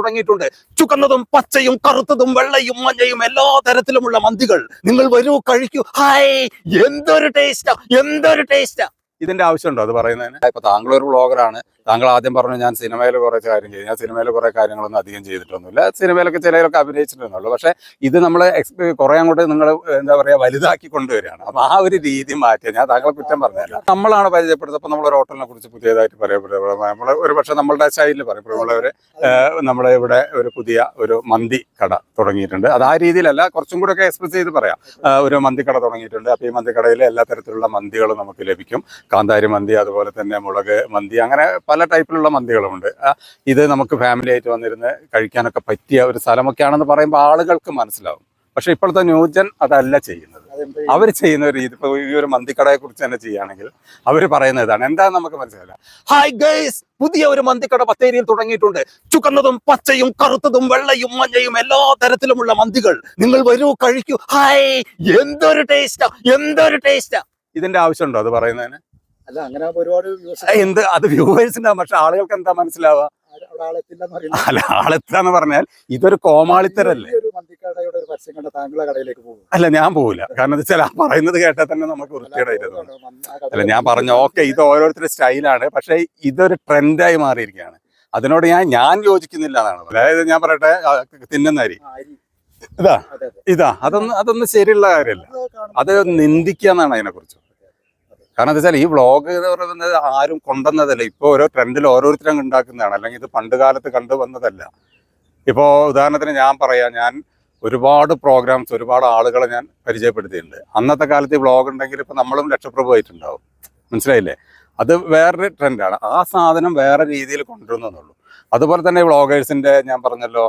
തുടങ്ങിയിട്ടുണ്ട്. ചുവന്നതും പച്ചയും കറുത്തതും വെള്ളയും മഞ്ഞയും എല്ലാ തരത്തിലുമുള്ള മന്തികൾ. നിങ്ങൾ വരൂ, കഴിക്കൂ. ഹായ്, എന്തൊരു ടേസ്റ്റാ, എന്തൊരു ടേസ്റ്റാ. ഇതിന്റെ ആവശ്യമുണ്ടോ അത് പറയുന്നതിന്? ഇപ്പൊ താങ്കൾ ഒരു വ്ളോഗറാണ്. താങ്കൾ ആദ്യം പറഞ്ഞു ഞാൻ സിനിമയിൽ കുറെ കാര്യം ചെയ്തു. ഞാൻ സിനിമയിൽ കുറെ കാര്യങ്ങളൊന്നും അധികം ചെയ്തിട്ടൊന്നുമില്ല. സിനിമയിലൊക്കെ ചിലരൊക്കെ അഭിനയിച്ചിട്ടുണ്ടല്ലോ. പക്ഷെ ഇത് നമ്മൾ കുറെ അങ്ങോട്ട് നിങ്ങൾ എന്താ പറയാ വലുതാക്കി കൊണ്ടുവരികയാണ്. അപ്പൊ ആ ഒരു രീതി മാറ്റിയ ഞാൻ താങ്കളെ കുറ്റം പറഞ്ഞതല്ല. നമ്മളാണ് പരിചയപ്പെടുത്തപ്പോൾ നമ്മളൊരു ഹോട്ടലിനെ കുറിച്ച് പുതിയതായിട്ട് പറയപ്പെടുക. നമ്മൾ ഒരു പക്ഷെ നമ്മളുടെ സ്റ്റൈലിൽ പറയപ്പെടുള്ളവര് നമ്മളെ ഇവിടെ ഒരു പുതിയ ഒരു മന്തി കട തുടങ്ങിയിട്ടുണ്ട്. അത് ആ രീതിയിലല്ല, കുറച്ചും കൂടെ ഒക്കെ എക്സ്പ്രസ് ചെയ്ത് പറയാം. ഒരു മന്തി കട തുടങ്ങിയിട്ടുണ്ട്. അപ്പൊ ഈ മന്തി കടയിൽ എല്ലാ തരത്തിലുള്ള മന്തികളും നമുക്ക് ലഭിക്കും. കാന്താരി മന്തി, അതുപോലെ തന്നെ മുളക് മന്തി, അങ്ങനെ പല ടൈപ്പിലുള്ള മന്തികളുമുണ്ട്. ഇത് നമുക്ക് ഫാമിലി ആയിട്ട് വന്നിരുന്ന് കഴിക്കാനൊക്കെ പറ്റിയ ഒരു സ്ഥലമൊക്കെയാണെന്ന് പറയുമ്പോൾ ആളുകൾക്ക് മനസ്സിലാവും. പക്ഷെ ഇപ്പോഴത്തെ ന്യൂജൻ അതല്ല ചെയ്യുന്നത്. അവർ ചെയ്യുന്ന ഒരു രീതി, ഇപ്പൊ ഈ ഒരു മന്തിക്കടയെ കുറിച്ച് തന്നെ ചെയ്യുകയാണെങ്കിൽ അവർ പറയുന്നത് ഇതാണ്. എന്താണെന്ന് നമുക്ക് മനസ്സിലാവില്ല. ഹായ് ഗൈസ്, പുതിയ ഒരു മന്തിക്കട ബത്തേരിയിൽ തുടങ്ങിയിട്ടുണ്ട്. ചുവന്നതും പച്ചയും കറുത്തതും വെള്ളയും മഞ്ഞയും എല്ലാ തരത്തിലുമുള്ള മന്തികൾ. നിങ്ങൾ വരൂ, കഴിക്കൂ. ഹായ്, എന്തൊരു ടേസ്റ്റാ, എന്തൊരു ടേസ്റ്റാ. ഇതിന്റെ ആവശ്യമുണ്ടോ അത് പറയുന്നതിന്? അല്ല, അങ്ങനെ ഒരുപാട് എന്ത് അത് വ്യൂവേഴ്സ് ഉണ്ടാവും. പക്ഷെ ആളുകൾക്ക് എന്താ മനസ്സിലാവുക? അല്ല, ആളെത്താന്ന് പറഞ്ഞാൽ ഇതൊരു കോമാളിത്തരല്ലേ? അല്ല, ഞാൻ പോവില്ല. കാരണം ചില പറയുന്നത് കേട്ടാൽ തന്നെ നമുക്ക് വൃത്തികേടായിരുന്നു. അല്ല, ഞാൻ പറഞ്ഞു ഓക്കെ, ഇത് ഓരോരുത്തരുടെ സ്റ്റൈലാണ്. പക്ഷെ ഇതൊരു ട്രെൻഡായി മാറിയിരിക്കുകയാണ്. അതിനോട് ഞാൻ യോജിക്കുന്നില്ല എന്നാണ്. അതായത് ഞാൻ പറയട്ടെ, തിന്നുന്നരി ഇതാ അതൊന്നും ശരിയുള്ള കാര്യമല്ല. അത് നിന്ദിക്കുക എന്നാണ് അതിനെക്കുറിച്ച്. കാരണം എന്താ വെച്ചാൽ ഈ വ്ളോഗ് എന്ന് പറയുന്നത് ആരും കൊണ്ടുവന്നതല്ല. ഇപ്പോൾ ഓരോ ട്രെൻഡിൽ ഓരോരുത്തരും ഉണ്ടാക്കുന്നതാണ്. അല്ലെങ്കിൽ ഇത് പണ്ട് കാലത്ത് കണ്ടുവന്നതല്ല. ഇപ്പോൾ ഉദാഹരണത്തിന് ഞാൻ പറയാം, ഞാൻ ഒരുപാട് പ്രോഗ്രാംസ്, ഒരുപാട് ആളുകളെ ഞാൻ പരിചയപ്പെടുത്തിയിട്ടുണ്ട്. അന്നത്തെ കാലത്ത് ഈ വ്ളോഗ് ഉണ്ടെങ്കിൽ ഇപ്പോൾ നമ്മളും ലക്ഷപ്രഭു ആയിട്ടുണ്ടാവും. മനസ്സിലായില്ലേ? അത് വേറൊരു ട്രെൻഡാണ്. ആ സാധനം വേറെ രീതിയിൽ കൊണ്ടുവരുന്നുള്ളൂ. അതുപോലെ തന്നെ വ്ളോഗേഴ്സിൻ്റെ ഞാൻ പറഞ്ഞല്ലോ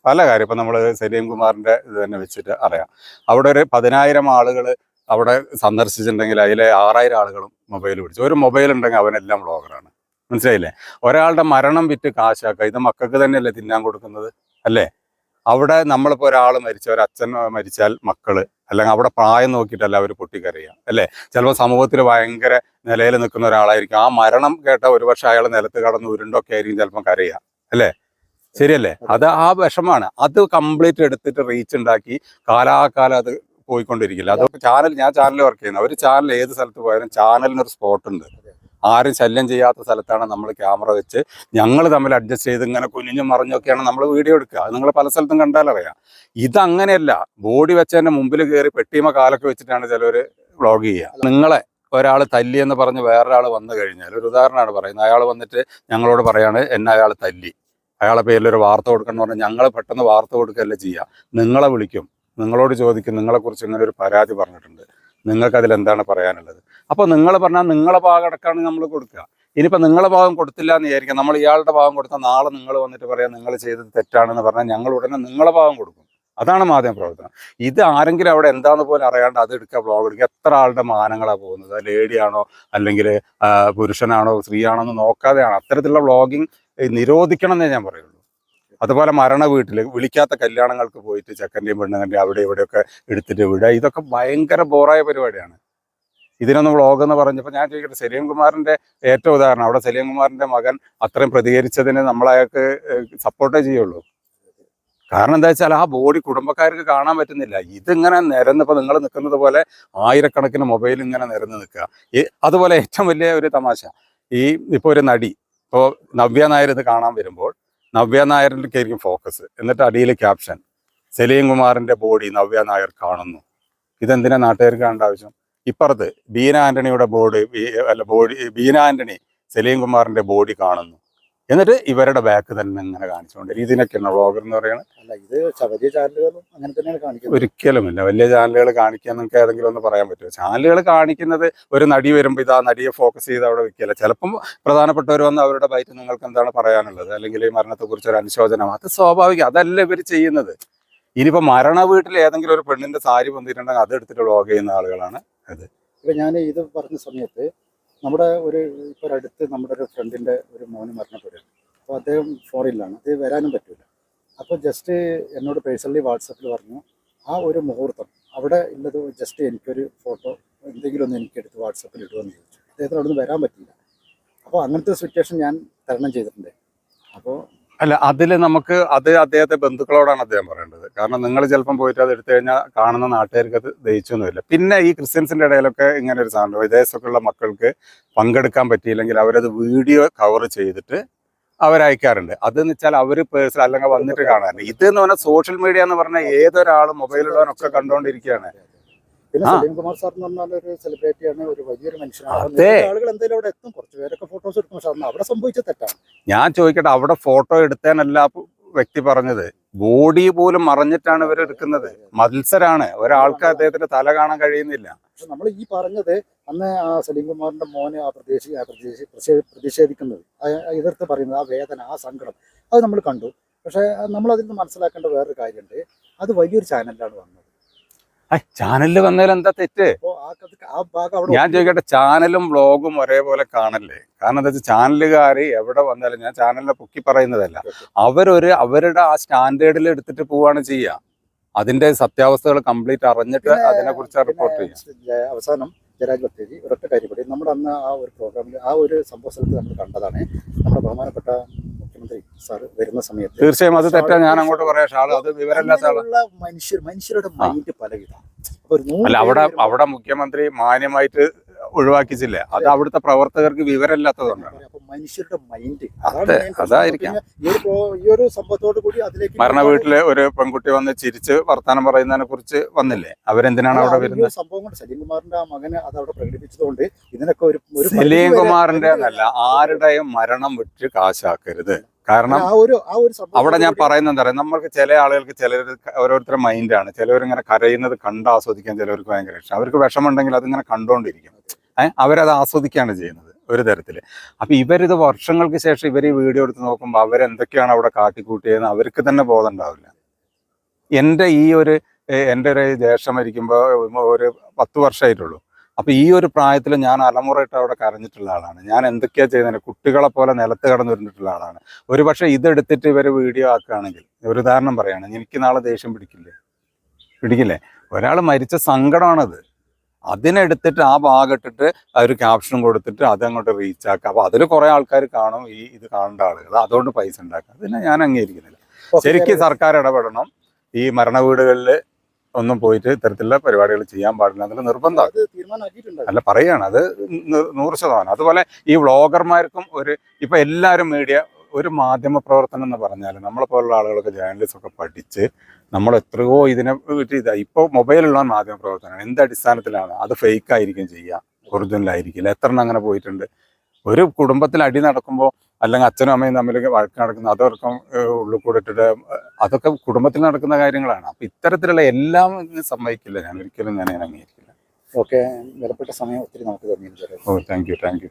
പല കാര്യം. ഇപ്പം നമ്മൾ സലീം കുമാറിൻ്റെ ഇത് തന്നെ വെച്ചിട്ട് അറിയാം. അവിടെ ഒരു 10,000 ആളുകൾ അവിടെ സന്ദർശിച്ചിട്ടുണ്ടെങ്കിൽ അതിലെ 6,000 ആളുകളും മൊബൈൽ പിടിച്ചു. ഒരു മൊബൈൽ ഉണ്ടെങ്കിൽ അവനെല്ലാം വ്ളോഗറാണ്. മനസ്സിലായില്ലേ? ഒരാളുടെ മരണം വിറ്റ് കാശാക്കുക. ഇത് മക്കൾക്ക് തന്നെയല്ലേ തിന്നാൻ കൊടുക്കുന്നത്, അല്ലേ? അവിടെ നമ്മളിപ്പോൾ ഒരാൾ ഒരച്ഛൻ മരിച്ചാൽ മക്കള്, അല്ലെങ്കിൽ അവിടെ പ്രായം നോക്കിയിട്ടല്ല അവർ പൊട്ടിക്കരയുക, അല്ലേ? ചിലപ്പോൾ സമൂഹത്തിൽ ഭയങ്കര നിലയിൽ നിൽക്കുന്ന ഒരാളായിരിക്കും. ആ മരണം കേട്ട ഒരു പക്ഷേ അയാൾ നിലത്ത് കടന്ന് ഉരുണ്ടൊക്കെ ആയിരിക്കും ചിലപ്പം കരയുക, അല്ലേ? ശരിയല്ലേ? അത് ആ വിഷമാണ്. അത് കംപ്ലീറ്റ് എടുത്തിട്ട് റീച്ച് ഉണ്ടാക്കി കാലാകാലം അത് പോയിക്കൊണ്ടിരിക്കില്ല. അതൊക്കെ ഞാൻ ചാനൽ വർക്ക് ചെയ്യുന്നത്. ഒരു ചാനൽ ഏത് സ്ഥലത്ത് പോയാലും ചാനലിനൊരു സ്പോട്ടുണ്ട്. ആരും ശല്യം ചെയ്യാത്ത സ്ഥലത്താണ് നമ്മൾ ക്യാമറ വെച്ച് ഞങ്ങൾ തമ്മിൽ അഡ്ജസ്റ്റ് ചെയ്ത് ഇങ്ങനെ കുനിഞ്ഞും മറിഞ്ഞൊക്കെയാണ് നമ്മൾ വീഡിയോ എടുക്കുക. അത് നിങ്ങൾ പല സ്ഥലത്തും കണ്ടാലറിയാം. ഇതങ്ങനെയല്ല. ബോഡി വെച്ചതിൻ്റെ മുമ്പിൽ കയറി പെട്ടിമ കാലൊക്കെ വെച്ചിട്ടാണ് ചിലർ വ്ളോഗ് ചെയ്യുക. നിങ്ങളെ ഒരാൾ തല്ലി എന്ന് പറഞ്ഞ് വേറൊരാൾ വന്നു കഴിഞ്ഞാൽ, ഒരു ഉദാഹരണമാണ് പറയുന്നത്, അയാൾ വന്നിട്ട് ഞങ്ങളോട് പറയാണ് എന്നെ അയാൾ തല്ലി, അയാളെ പേരിലൊരു വാർത്ത കൊടുക്കണം എന്ന് പറഞ്ഞാൽ ഞങ്ങൾ പെട്ടെന്ന് വാർത്ത കൊടുക്കുകയല്ല ചെയ്യുക. നിങ്ങളെ വിളിക്കും, നിങ്ങളോട് ചോദിക്കും, നിങ്ങളെക്കുറിച്ച് ഇങ്ങനെ ഒരു പരാതി പറഞ്ഞിട്ടുണ്ട്, നിങ്ങൾക്ക് അതിലെന്താണ് പറയാനുള്ളത്. അപ്പോൾ നിങ്ങൾ പറഞ്ഞാൽ നിങ്ങളെ ഭാഗം അടക്കമാണ് നമ്മൾ കൊടുക്കുക. ഇനിയിപ്പോൾ നിങ്ങളെ ഭാഗം കൊടുത്തില്ല എന്ന് വിചാരിക്കാം, നമ്മൾ ഇയാളുടെ ഭാഗം കൊടുത്താൽ നാളെ നിങ്ങൾ വന്നിട്ട് പറയാം നിങ്ങൾ ചെയ്തത് തെറ്റാണെന്ന് പറഞ്ഞാൽ ഞങ്ങൾ ഉടനെ നിങ്ങളെ ഭാഗം കൊടുക്കും. അതാണ് മാധ്യമ പ്രവർത്തനം. ഇത് ആരെങ്കിലും അവിടെ എന്താണെന്ന് പോലും അറിയാണ്ട് അത് എടുക്കുക, വ്ളോഗ് എടുക്കുക. എത്ര ആളുടെ മാനങ്ങളാണ് പോകുന്നത്? ലേഡിയാണോ അല്ലെങ്കിൽ പുരുഷനാണോ സ്ത്രീയാണോ എന്ന് നോക്കാതെയാണ്. അത്തരത്തിലുള്ള വ്ളോഗിങ് നിരോധിക്കണം എന്നേ ഞാൻ പറയുള്ളൂ. അതുപോലെ മരണ വീട്ടിൽ വിളിക്കാത്ത കല്യാണങ്ങൾക്ക് പോയിട്ട് ചെക്കൻ്റെയും പെണ്ണുങ്ങളുടെയും അവിടെ ഇവിടെയൊക്കെ എടുത്തിട്ട് വിടുക, ഇതൊക്കെ ഭയങ്കര ബോറായ പരിപാടിയാണ്. ഇതിനൊന്നും വ്ളോഗ് എന്ന് പറഞ്ഞപ്പോൾ ഞാൻ ചോദിക്കട്ടെ, സലീം കുമാറിൻ്റെ ഏറ്റവും ഉദാഹരണം, അവിടെ സലീം കുമാറിൻ്റെ മകൻ അത്രയും പ്രതികരിച്ചതിന് നമ്മൾ അയാൾക്ക് സപ്പോർട്ടേ ചെയ്യുള്ളൂ. കാരണം എന്താ വെച്ചാൽ ആ ബോഡി കുടുംബക്കാർക്ക് കാണാൻ പറ്റുന്നില്ല. ഇതിങ്ങനെ നിരന്നിപ്പോൾ നിങ്ങൾ നിൽക്കുന്നത് പോലെ ആയിരക്കണക്കിന് മൊബൈൽ ഇങ്ങനെ നിരന്ന് നിൽക്കുക. അതുപോലെ ഏറ്റവും വലിയ ഒരു തമാശ, ഇപ്പോൾ ഒരു നടി, ഇപ്പോൾ നവ്യ നായർ ഇത് കാണാൻ വരുമ്പോൾ നവ്യ നായരിലേക്ക് ആയിരിക്കും ഫോക്കസ്, എന്നിട്ട് അടിയിൽ ക്യാപ്ഷൻ സലീം കുമാറിൻ്റെ ബോഡി നവ്യ നായർ കാണുന്നു. ഇതെന്തിനാ നാട്ടുകാർക്ക് കാണേണ്ട ആവശ്യം? ഇപ്പുറത്ത് ബീന ആന്റണിയുടെ ബീന ആന്റണി സലീം കുമാറിൻ്റെ ബോഡി കാണുന്നു, എന്നിട്ട് ഇവരുടെ ബാക്ക് തന്നെ ഇങ്ങനെ കാണിച്ചുകൊണ്ട് ഇതിനൊക്കെയാണ് വ്ളോഗർ എന്ന് പറയുന്നത്. അല്ല, ഇത് വലിയ ചാനലുകളും അങ്ങനെ തന്നെയാണ് കാണിക്കുന്നത്. ഒരിക്കലുമില്ല. വലിയ ചാനലുകൾ കാണിക്കാൻ നിങ്ങൾക്ക് ഏതെങ്കിലും ഒന്ന് പറയാൻ പറ്റുമോ? ചാനലുകൾ കാണിക്കുന്നത് ഒരു നടി വരുമ്പോൾ ഇതാ നടിയെ ഫോക്കസ് ചെയ്ത് അവിടെ വെക്കില്ല. ചിലപ്പം പ്രധാനപ്പെട്ടവർ വന്ന് അവരുടെ ബൈറ്റ് നിങ്ങൾക്ക് എന്താണ് പറയാനുള്ളത്, അല്ലെങ്കിൽ ഈ മരണത്തെക്കുറിച്ച് ഒരു അനുശോചനം, അത് സ്വാഭാവികം. അതല്ല ഇവർ ചെയ്യുന്നത്. ഇനിയിപ്പോൾ മരണ വീട്ടിൽ ഏതെങ്കിലും ഒരു പെണ്ണിന്റെ സാരി പൊന്തിയിട്ടുണ്ടെങ്കിൽ അതെടുത്തിട്ട് വ്ളോഗ് ചെയ്യുന്ന ആളുകളാണ് അത്. ഇപ്പം ഞാൻ ഇത് പറഞ്ഞ സമയത്ത് നമ്മുടെ ഇപ്പോൾ അടുത്ത് നമ്മുടെ ഒരു ഫ്രണ്ടിൻ്റെ ഒരു മോന് മരണപ്പെടുക. അപ്പോൾ അദ്ദേഹം ഫോറിനിലാണ്, അത് വരാനും പറ്റില്ല. അപ്പോൾ ജസ്റ്റ് എന്നോട് പേഴ്സണലി വാട്സപ്പിൽ പറഞ്ഞു, ആ ഒരു മുഹൂർത്തം അവിടെ ഉള്ളത് ജസ്റ്റ് എനിക്കൊരു ഫോട്ടോ എന്തെങ്കിലും ഒന്ന് എനിക്കെടുത്ത് വാട്സപ്പിൽ ഇടുമെന്ന് ചോദിച്ചു. അദ്ദേഹത്തിന് അവിടെ നിന്ന് വരാൻ പറ്റില്ല. അപ്പോൾ അങ്ങനത്തെ സിറ്റുവേഷൻ ഞാൻ തരണം ചെയ്തിട്ടുണ്ട്. അപ്പോൾ അല്ല അതിൽ നമുക്ക് അത് അദ്ദേഹത്തെ ബന്ധുക്കളോടാണ് അദ്ദേഹം പറയേണ്ടത്. കാരണം നിങ്ങൾ ചിലപ്പം പോയിട്ട് അത് എടുത്തു കഴിഞ്ഞാൽ കാണുന്ന നാട്ടുകാർക്ക് അത് ദഹിച്ചൊന്നുമില്ല. പിന്നെ ഈ ക്രിസ്ത്യൻസിന്റെ ഇടയിലൊക്കെ ഇങ്ങനെ ഒരു സാധനം വിദേശത്തൊക്കെയുള്ള മക്കൾക്ക് പങ്കെടുക്കാൻ പറ്റിയില്ലെങ്കിൽ അവരത് വീഡിയോ കവർ ചെയ്തിട്ട് അവരയക്കാറുണ്ട്. അതെന്ന് വെച്ചാൽ അവർ പേഴ്സണൽ അല്ലെങ്കിൽ വന്നിട്ട് കാണാറുണ്ട്. ഇത് എന്ന് പറഞ്ഞാൽ സോഷ്യൽ മീഡിയ എന്ന് പറഞ്ഞാൽ ഏതൊരാളും മൊബൈലുള്ളവനൊക്കെ കണ്ടുകൊണ്ടിരിക്കുകയാണ്. പിന്നെ ആ. സലീം കുമാർ സാർ എന്ന് പറഞ്ഞാൽ ഒരു സെലിബ്രിറ്റിയാണ്, ഒരു വലിയൊരു മനുഷ്യനാണ്. അപ്പൊ അതെ. നിരവധി ആളുകൾ എന്തായാലും അവിടെ എത്തും, കുറച്ച് പേരൊക്കെ ഫോട്ടോസ് എടുക്കും. പക്ഷെ അന്ന് അവിടെ സംഭവിച്ച തെറ്റാണ്. ഞാൻ ചോദിക്കട്ടെ, അവിടെ ഫോട്ടോ എടുത്തേനല്ല ആ വ്യക്തി പറഞ്ഞത്, ബോഡി പോലും മറഞ്ഞിട്ടാണ് ഇവർ എടുക്കുന്നത്. മത്സരാണ്, ഒരാൾക്ക് അദ്ദേഹത്തിന്റെ തല കാണാൻ കഴിയുന്നില്ല. പക്ഷെ നമ്മൾ ഈ പറഞ്ഞത് അന്ന് ആ സലീം കുമാറിന്റെ മോന് പ്രതിഷേധിക്കുന്നത്, എതിർത്ത് പറയുന്നത്, ആ വേദന, ആ സങ്കടം, അത് നമ്മൾ കണ്ടു. പക്ഷെ നമ്മൾ അതിൽ നിന്ന് മനസ്സിലാക്കേണ്ട വേറൊരു കാര്യമുണ്ട്, അത് വലിയൊരു ചാനലിലാണ് വന്നത്. ചാനലിൽ വന്നതിൽ എന്താ തെറ്റ്? അപ്പോൾ ആ ഭാഗം അവിടെ ഞാൻ ചോദിക്കട്ടെ, ചാനലും വ്ളോഗും ഒരേപോലെ കാണല്ലേ? കാരണം എന്താ വെച്ചാൽ ചാനലുകാർ എവിടെ വന്നാലും, ഞാൻ ചാനലിനെ പൊക്കി പറയുന്നതല്ല, അവരുടെ ആ സ്റ്റാൻഡേർഡിൽ എടുത്തിട്ട് പോവാണ് ചെയ്യുക. അതിന്റെ സത്യാവസ്ഥകൾ കംപ്ലീറ്റ് അറിഞ്ഞിട്ട് അതിനെ കുറിച്ച് റിപ്പോർട്ട് ചെയ്യാം. അവസാനം ജയരാജ് ബത്തേരി ഒരൊറ്റ കാര്യപ്പെടി, നമ്മുടെ അന്ന് ആ ഒരു പ്രോഗ്രാമിൽ ആ ഒരു സംഭവ സ്ഥലത്ത് നമ്മൾ കണ്ടതാണ്. നമ്മുടെ ബഹുമാനപ്പെട്ട മുഖ്യമന്ത്രി സാർ വരുന്ന സമയത്ത് തീർച്ചയായും അത് തെറ്റാ, ഞാൻ അങ്ങോട്ട് പറയാം. ആള് അത് വിവരമില്ലാത്ത ആള്. മനുഷ്യരുടെ മൈൻഡ് പലവിധം. അല്ല, അവിടെ മുഖ്യമന്ത്രി മാന്യമായിട്ട് ഒഴിവാക്കിച്ചില്ല. അത് അവിടുത്തെ പ്രവർത്തകർക്ക് വിവരമില്ലാത്തതുകൊണ്ടാണ്. അപ്പൊ മനുഷ്യരുടെ മൈൻഡ് അതായിരിക്കാം. ഈ ഒരു സംഭവത്തോട് കൂടി അതിലേക്ക് മരണ വീട്ടില് ഒരു പെൺകുട്ടി വന്ന് ചിരിച്ച് വർത്താനം പറയുന്നതിനെ കുറിച്ച് വന്നില്ലേ? അവരെന്തിനാണ് അവിടെ വരുന്നത്? സംഭവം കൊണ്ട് സലീം കുമാറിന്റെ ആ മകന് അത് അവിടെ പ്രകടിപ്പിച്ചതുകൊണ്ട് ഇതിനൊക്കെ ഒരു സലീം കുമാറിന്റെ എന്നല്ല, ആരുടെയും മരണം വിട്ട് കാശാക്കരുത്. കാരണം അവിടെ ഞാൻ പറയുന്നത് എന്താ പറയുക, നമ്മൾക്ക് ചില ആളുകൾക്ക് ഓരോരുത്തരുടെ മൈൻഡാണ്. ചിലവരിങ്ങനെ കരയുന്നത് കണ്ട് ആസ്വദിക്കാൻ ചിലവർക്ക് ഭയങ്കര ഇഷ്ടം. അവർക്ക് വിഷമമുണ്ടെങ്കിൽ അതിങ്ങനെ കണ്ടുകൊണ്ടിരിക്കും. അവരത് ആസ്വദിക്കുകയാണ് ചെയ്യുന്നത് ഒരു തരത്തില്. അപ്പൊ ഇവരിത് വർഷങ്ങൾക്ക് ശേഷം ഇവർ ഈ വീഡിയോ എടുത്ത് നോക്കുമ്പോൾ അവരെന്തൊക്കെയാണ് അവിടെ കാട്ടിക്കൂട്ടിയതെന്ന് അവർക്ക് തന്നെ ബോധം ഉണ്ടാവില്ല. എൻ്റെ ഒരു ജ്യേഷ്ഠൻ മരിക്കുമ്പോൾ ഒരു 10 വർഷമായിട്ടുള്ളൂ. അപ്പൊ ഈ ഒരു പ്രായത്തിൽ ഞാൻ അലമുറയിട്ട് അവിടെ കരഞ്ഞിട്ടുള്ള ആളാണ്. ഞാൻ എന്തൊക്കെയാ ചെയ്യുന്നത്, കുട്ടികളെ പോലെ നിലത്ത് കടന്നു വരുന്നിട്ടുള്ള ആളാണ്. ഒരു പക്ഷെ ഇതെടുത്തിട്ട് ഇവര് വീഡിയോ ആക്കുകയാണെങ്കിൽ, ഒരു ഉദാഹരണം പറയാണ്, എനിക്ക് നാളെ ദേഷ്യം പിടിക്കില്ലേ? ഒരാൾ മരിച്ച സങ്കടമാണത്. അതിനെടുത്തിട്ട് ആ ഭാഗത്തിട്ട് ഒരു ക്യാപ്ഷനും കൊടുത്തിട്ട് അതങ്ങോട്ട് റീച്ച് ആക്കുക. അപ്പൊ അതിൽ കുറെ ആൾക്കാർ കാണും, ഇത് കാണേണ്ട ആളുകൾ, അതുകൊണ്ട് പൈസ ഉണ്ടാക്കുക. അതിനെ ഞാൻ അംഗീകരിക്കുന്നില്ല. ശരിക്കും സർക്കാർ ഇടപെടണം. ഈ മരണ വീടുകളിൽ ഒന്നും പോയിട്ട് ഇത്തരത്തിലുള്ള പരിപാടികൾ ചെയ്യാൻ പാടില്ല എന്നുള്ള നിർബന്ധമാണ്. അല്ല, പറയുകയാണ് അത് 100%. അതുപോലെ ഈ വ്ളോഗർമാർക്കും ഇപ്പൊ എല്ലാവരും ഒരു മാധ്യമ പ്രവർത്തനം എന്ന് പറഞ്ഞാൽ നമ്മളെ പോലുള്ള ആളുകളൊക്കെ ജേർണലിസ്റ്റ് ഒക്കെ പഠിച്ച് നമ്മൾ എത്രയോ ഇതിനെ ഇപ്പോൾ മൊബൈലുള്ള മാധ്യമ പ്രവർത്തനമാണ്. എന്ത് അടിസ്ഥാനത്തിലാണ് അത്? ഫേക്ക് ആയിരിക്കും ചെയ്യുക, ഒറിജിനൽ ആയിരിക്കില്ല. എത്ര എണ്ണം അങ്ങനെ പോയിട്ടുണ്ട്? ഒരു കുടുംബത്തിൽ അടി നടക്കുമ്പോൾ അല്ലെങ്കിൽ അച്ഛനും അമ്മയും തമ്മിൽ വഴക്ക് നടക്കുന്ന അതൊക്കെ ഉള്ളിൽ കൂടെ ഇട്ടിട്ട് അതൊക്കെ കുടുംബത്തിൽ നടക്കുന്ന കാര്യങ്ങളാണ്. അപ്പൊ ഇത്തരത്തിലുള്ള എല്ലാം സമ്മതിക്കില്ല, ഞാൻ ഒരിക്കലും ഞാൻ അംഗീകരിക്കില്ല. ഓക്കെ, വിലപ്പെട്ട സമയം ഒത്തിരി നമുക്ക് തന്നിട്ടുണ്ട്. ഓ, താങ്ക് യു.